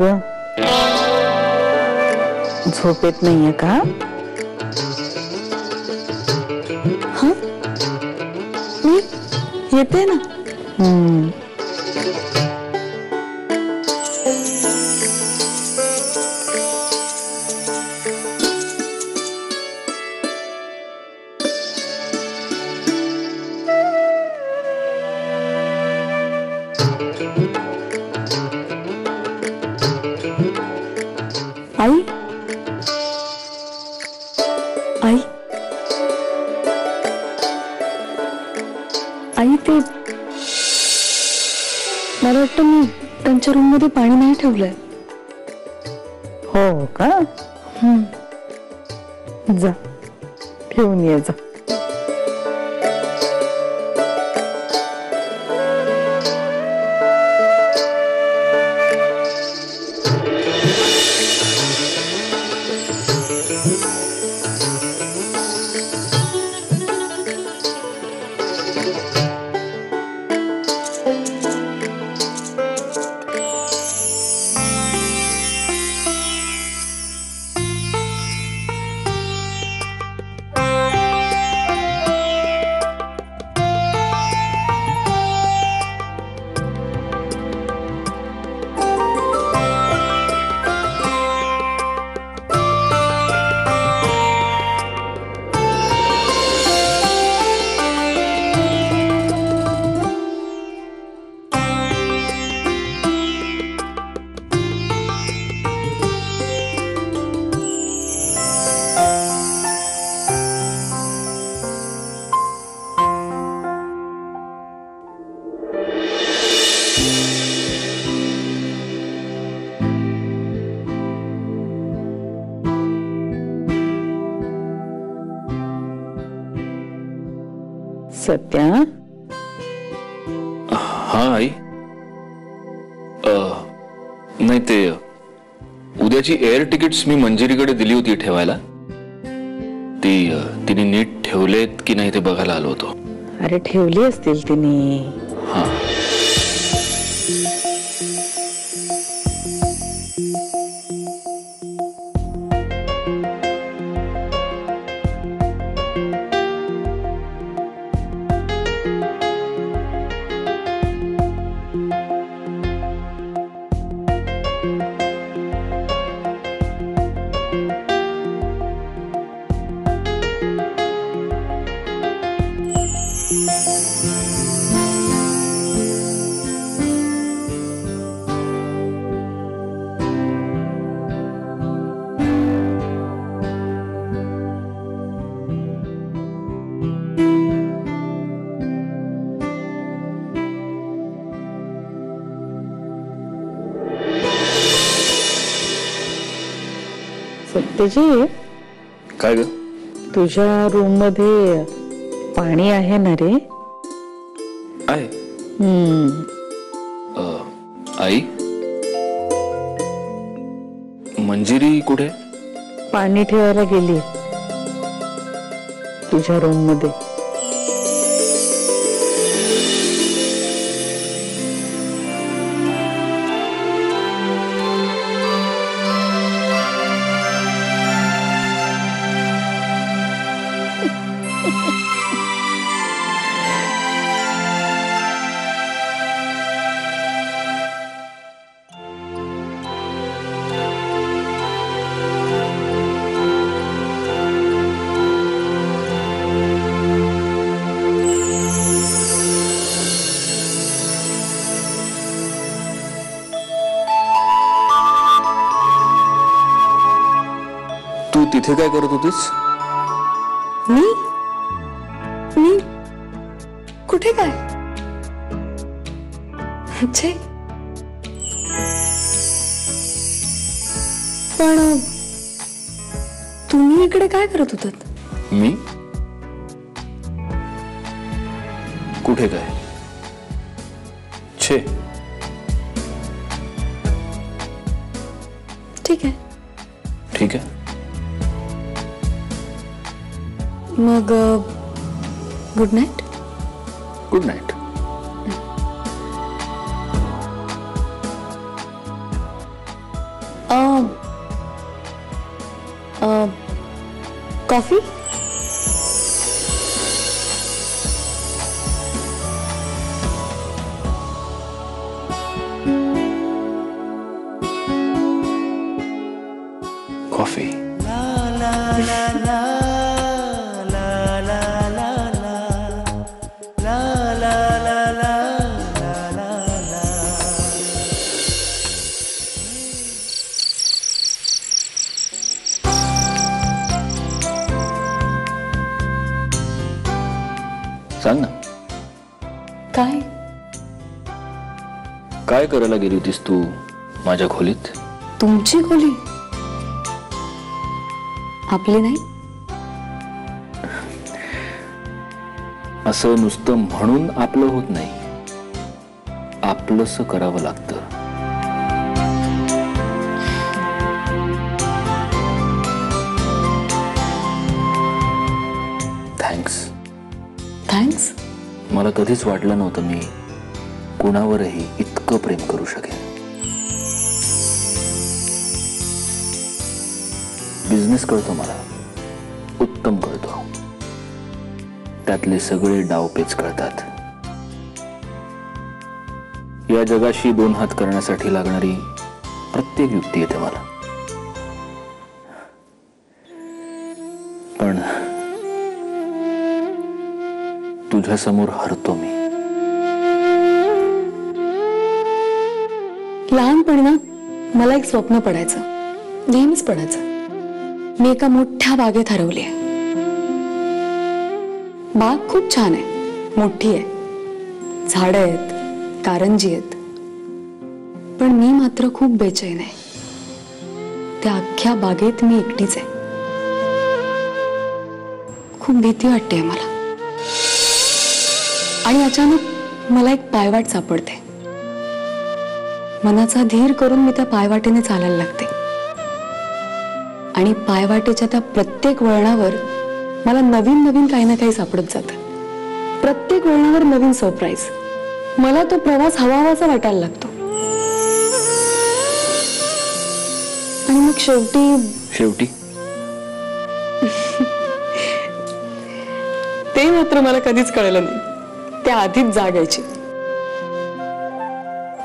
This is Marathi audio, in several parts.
ग? झोप येत नाहीये का? हा, मी येते ना. आई, आई, आई, ते मला वाटतं मी त्यांच्या रूम मध्ये पाणी नाही ठेवलंय. हो का? जा ठेवून ये जा. सत्या. हा आई. नाही ते उद्याची एअर तिकीट्स मी मंजिरीकडे दिली होती ठेवायला. तिने नीट ठेवलेत की नाही ते बघायला आलो होतो. अरे ठेवली असतील तिने. हा. सत्यजी, काय ग? तुझ्या रूम मध्ये पाणी आहे ना रे? आहे. आई, मंजिरी कुठे? पाणी ठेवायला गेली तुझ्या रूम मध्ये. तू तिथे काय करत होतीस? मी कुठे काय? छे, पण तुम्ही इकडे काय करत होतात? मी कुठे काय? छे. ठीक आहे. ठीक आहे. मग good night. Good night. Coffee? Coffee. सांग ना, काय? काय करायला गेली होतीस तू माझ्या खोलीत? तुमची खोली? आपली नाही? असं नुसतं म्हणून आपलं होत नाही, आपलंसं करावं लागतं. थँक्स. थँक्स. मला कधीच वाटलं नव्हतं मी कुणावरही इतकं प्रेम करू शकेन. बिझनेस कळतो मला, उत्तम कळतो. त्यातले सगळे डावपेच कळतात. या जगाशी दोन हात करण्यासाठी लागणारी प्रत्येक युक्ती येते मला. पण तुझ्या समोर हरतो मी. लहानपणी ना मला एक स्वप्न पडायचं, नेहमीच पडायचं. मी एका मोठ्या बागेत हरवली आहे. बाग खूप छान आहे, मोठी आहे, झाडं आहेत, कारंजी आहेत. पण मी मात्र खूप बेचैन आहे. त्या अख्ख्या बागेत मी एकटीच आहे. खूप भीती वाटते मला. आणि अचानक मला एक पायवाट सापडते. मनाचा धीर करून मी त्या पायवाटेने चालायला लागते. आणि पायवाटेच्या त्या प्रत्येक वळणावर मला नवीन नवीन काही ना काही सापडत जातं. प्रत्येक वळणावर नवीन सरप्राईज. मला तो प्रवास हवाहवासा वाटायला लागतो. आणि मग शेवटी ते मात्र मला कधीच कळलं नाही. त्या आधीच जाग यायची.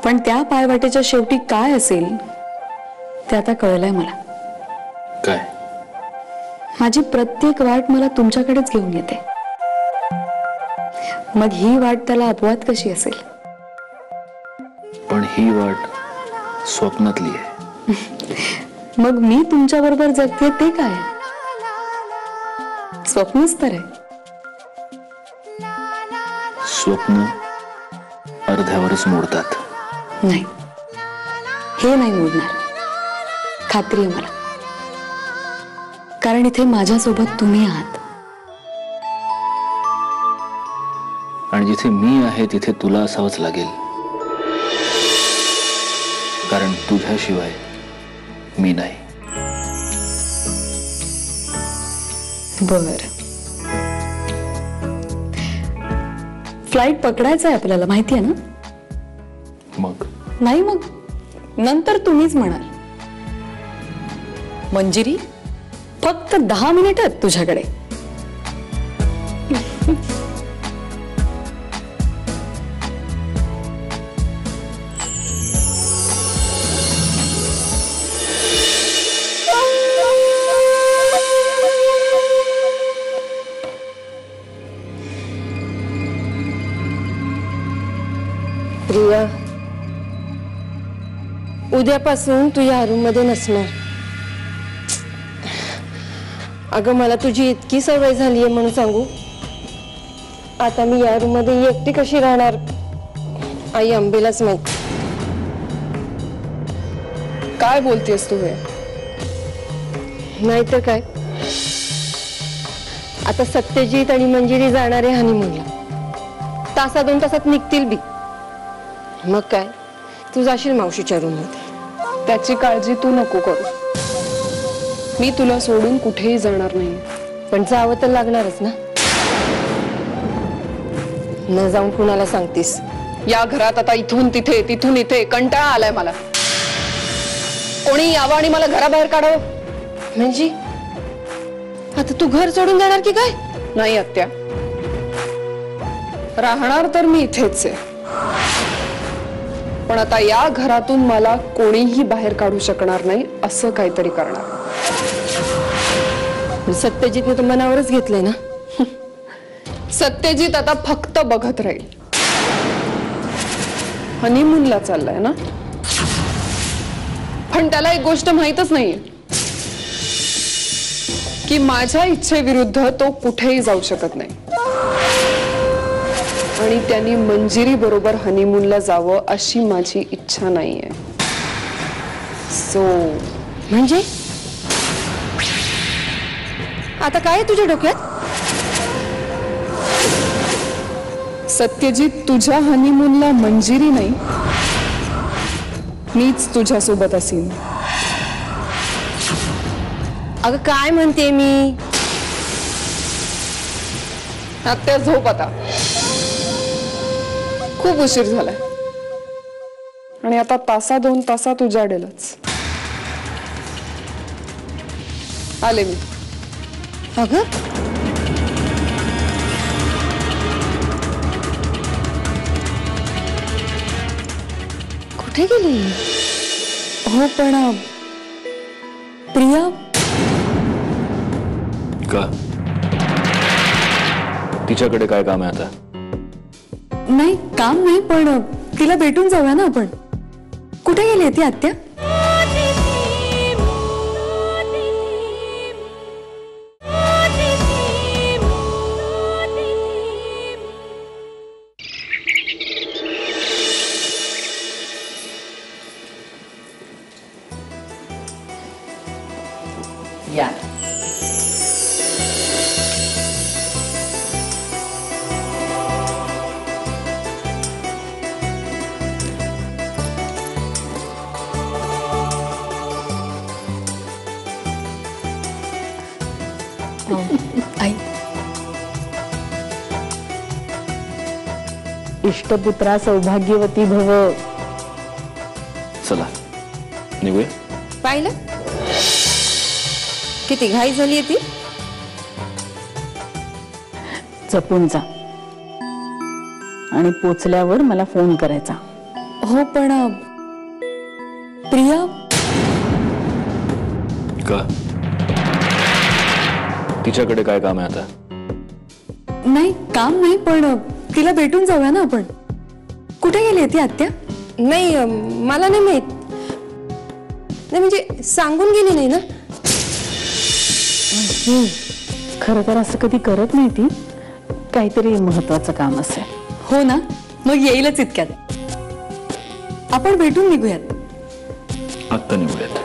पण त्या पायवाटेच्या शेवटी काय असेल ते आता कळलंय मला. काय? माझी प्रत्येक वाट मला तुमच्याकडेच घेऊन येते. मग ही वाट त्याला अपवाद कशी असेल? पण ही वाट स्वप्नातली आहे. मग मी तुमच्या बरोबर जगते ते काय? स्वप्नच तर आहे. स्वप्न अर्ध्यावरच मोडतात. नाही, हे नाही मोडणार. खात्री आहे मला. कारण इथे माझ्यासोबत तुम्ही आहात. आणि जिथे मी आहे तिथे तुला असावंच लागेल. कारण तुझ्याशिवाय मी नाही. बर, फ्लाईट पकडायचं आहे आपल्याला, माहिती आहे ना? मग नाही, मग नंतर तुम्हीच म्हणाल. मंजिरी, फक्त 10 मिनिट आहेत तुझ्याकडे. प्रिया, उद्यापासून तू या रूम मध्ये नसणार. अगं, मला तुझी इतकी सवय झालीये म्हणून सांगू. आता मी या रूम मध्ये एकटी कशी राहणार, आई अंबेलाच माहित. काय बोलतेस तू हे? नाहीतर काय. आता सत्यजित आणि मंजिरी जाणारे हनीमूनला. तासा 2 तासात निघतील बी. मग काय, तू जाशील मावशीच्या रूम मध्ये. त्याची काळजी तू नको करू. मी तुला सोडून कुठेही जाणार नाही. पण जावं तर लागणारच ना. न जाऊन कुणाला सांगतीस? या घरात आता इथून तिथे तिथून इथे कंटाळा आलाय मला. कोणी यावं आणि मला घराबाहेर काढावं. म्हणजे आता तू घर सोडून जाणार की काय? नाही आत्या, राहणार तर मी इथेच आहे, पण आता या घरातून मला कोणीही बाहेर काढू शकणार नाही असं काहीतरी करणार. सत्यजितने तर मनावरच घेतलंय ना. सत्यजित आता फक्त बघत राहील. हनीमूनला चाललाय ना, पण त्याला एक गोष्ट माहीतच नाहीये की माझ्या इच्छेविरुद्ध तो कुठेही जाऊ शकत नाही आणि त्यांनी मंजिरी बरोबर हनीमूनला जावं अशी माझी इच्छा नाहीये. सो म्हणजे आता काय आहे तुझ्या डोक्यात? सत्यजित, तुझ्या हनीमूनला मंजिरी नाही, मीच तुझ्या सोबत असीन. अगं काय म्हणते मी? आत्या झोप आता, खूप उशीर झालाय आणि आता तासा 2 तासात उजाडेलच. आले मी. अगं कुठे गेली? हो पण प्रिया का तिच्याकडे काय काम आहे आता? नाही, काम नाही, पण तिला भेटून जाऊया ना आपण. कुठे गेली आहे ती आत्या? या आई, इष्टपुत्रा सौभाग्यवती भव. चला निघूया. पाहिलं किती घाई झाली ती. जपून जा आणि पोचल्यावर मला फोन करायचा. हो पण प्रिया का तिच्याकडे काय काम आहे आता? नाही, काम नाही, पण तिला भेटून जाऊया ना आपण. कुठे गेली आहे ती आत्या? नाही मला नाही माहित. नाही म्हणजे सांगून गेली नाही ना. खरं तर असं कधी करत नाही ती. काहीतरी महत्वाचं काम असेल. हो ना, मग येईलच इतक्यात. आपण भेटून निघूयात. आत्ता निघूयात.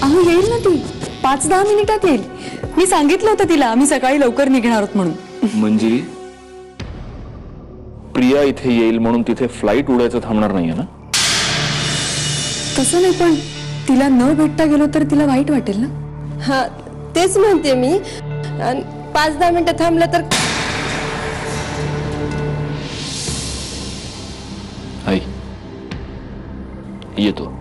अहो येईल ना ती, 5-10 मिनिटात येईल. मी सांगितलं होतं तिला आम्ही सकाळी लवकर निघणार आहोत म्हणून. मंजिरी, प्रिया इथे येईल म्हणून तिथे फ्लाईट उडायचं थांबणार नाहीये ना? तसं नाही, पण तिला न भेटता गेलो तर तिला वाईट वाटेल ना. हा तेच म्हणते मी. 5-10 मिनिटं थांबलं तर. आई येतो.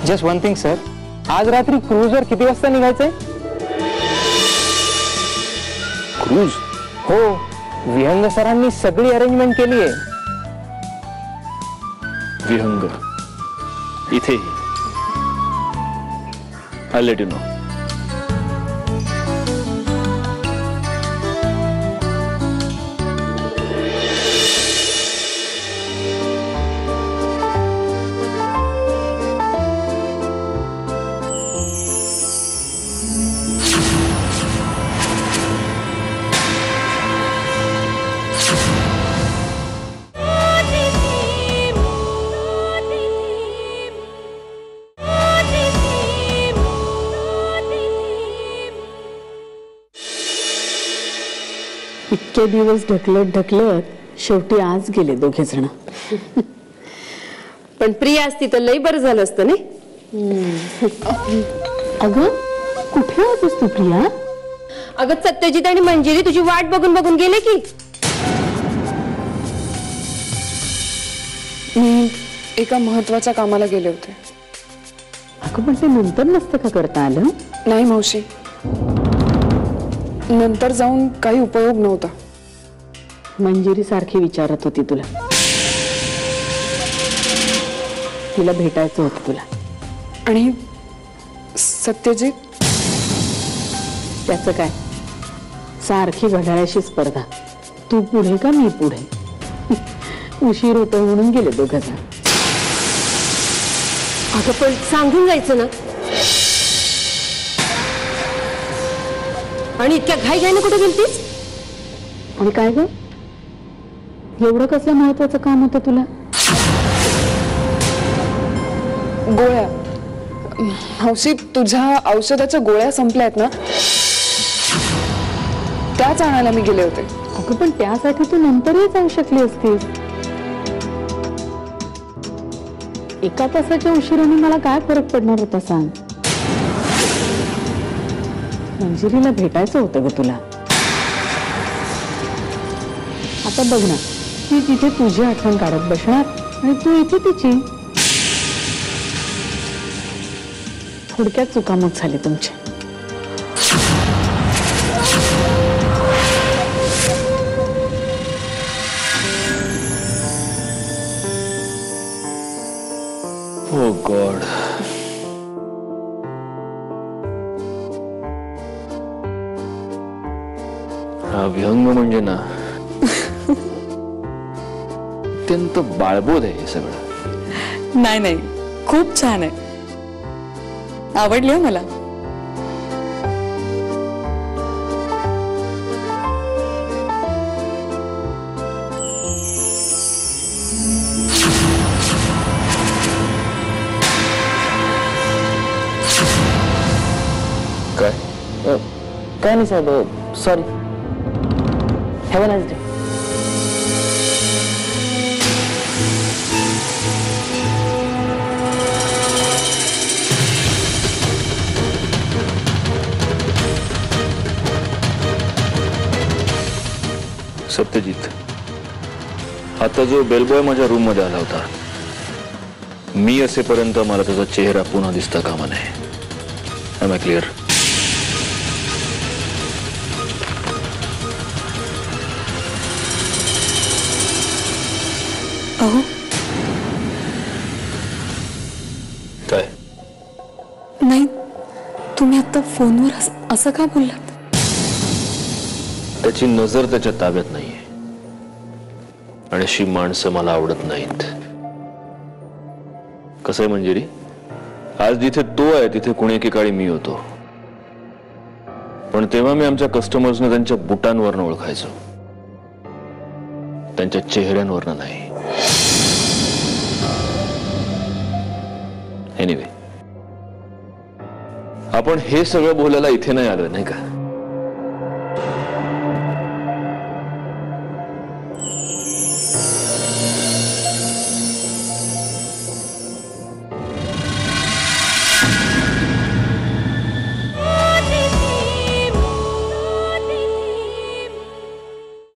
जस्ट वन थिंग सर, आज रात्री क्रूजवर किती वाजता निघायचंय? क्रूज? हो, विहंग सरांनी सगळी अरेंजमेंट केली आहे. विहंग इथे. I'll let you know. इतके दिवस ढकलत शेवटी आज गेले दोघे जण. पण प्रिया असती तर लई बरं झालं असतं नाही. अगं कुठे होतीस तू प्रिया? अगं सत्यजित आणि मंजिरी तुझी वाट बघून बघून गेले की. मी एका महत्वाच्या कामाला गेले होते. अगं पण ते नंतर नसतं का करता आलं? नाही मावशी, नंतर जाऊन काही उपयोग नव्हता. मंजिरी सारखी विचारत होती तुला. तिला भेटायचं होतं तुला. आणि सत्यजित? त्याचं काय, सारखी घड्याळाशी स्पर्धा. तू पुढे का मी पुढे. उशीर होतो म्हणून गेले दोघं जण. अगं पण सांगून जायचं ना. आणि इतक्या घाई घाईने कुठे गेलतीस? आणि काय ग, एवढं कसलं महत्वाचं काम होतं तुला? गोळ्या. मावशी, तुझ्या औषधाच्या गोळ्या संपल्यात ना, त्याच आणायला मी गेले होते. अगं पण त्यासाठी तू नंतरही जाऊ शकली असतीस. एका तासाच्या उशिराने मला काय फरक पडणार होता सांग. मंजिरीला भेटायचं होतं ग तुला. आता बघ ना, ती तिथे तुझी आठवण काढत बसणार आणि तू इथे तिची. थोडक्यात चुकामुक झाली तुमची. ओ गॉड. हा विहंग म्हणजे ना अत्यंत बाळबोध आहे हे सगळं. नाही नाही, खूप छान आहे, आवडली मला. काय? काय नाही साहेब, sorry. Have a nice day. Satyajit, आता जो बेलबॉय माझ्या रूम मध्ये आला होता, मी असेपर्यंत मला त्याचा चेहरा पुन्हा दिसता कामा नये. Am I clear? अहो काय? नाही, तुम्ही आता फोनवर असं का बोललात? त्याची नजर त्याच्या ताब्यात नाहीये आणि अशी माणसं मला आवडत नाहीत. कसं आहे मंजिरी, आज जिथे तो आहे तिथे कुणी एकेकाळी मी होतो. पण तेव्हा मी आमच्या कस्टमर्सने त्यांच्या बुटांवरनं ओळखायचो, त्यांच्या चेहऱ्यांवरनं नाही. एनिवे, आपण हे सगळं बोलायला इथे नाही आलोय नाही का?